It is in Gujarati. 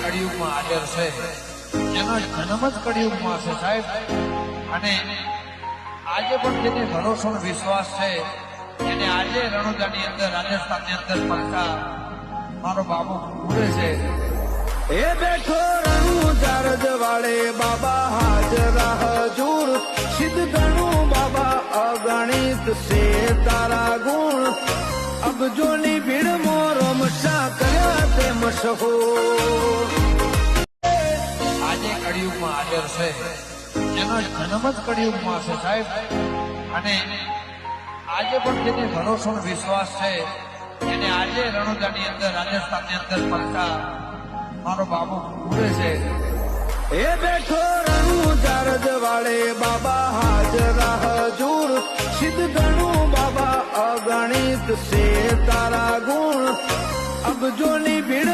કળિયુગમાં હાજર છે, એનો જન્મ જ કળિયુગમાં છે સાહેબ. અને આજે પણ જેને ભરોસો અને વિશ્વાસ છે એને આજે રણુજાની અંદર, રાજસ્થાનની અંદર પડતા મારો બાબુ પૂરે છે. એ બેઠો રણુજા રજવાડે બાબા હાજરા હજૂર, સિદ્ધ ગણું બાબા અગણિત છે તારા ગુણ, અબજોની ભીડ મોરમશા કર્યા તે મશહૂર. આજે કળિયુગમાં હાજર છે, એનો જન્મ જ કળિયુગમાં છે સાહેબ. અને આજે પણ જેને ભરોસો અને વિશ્વાસ છે એને આજે રણુજાની અંદર, રાજસ્થાનની અંદર પડતા મારો બાબુ પૂરે છે. એ બેઠો રણુજા રજવાડે બાબા હાજરા હજૂર, સિદ્ધ ગણું બાબા અગણિત છે તારા ગુણ, અબજોની ભીડ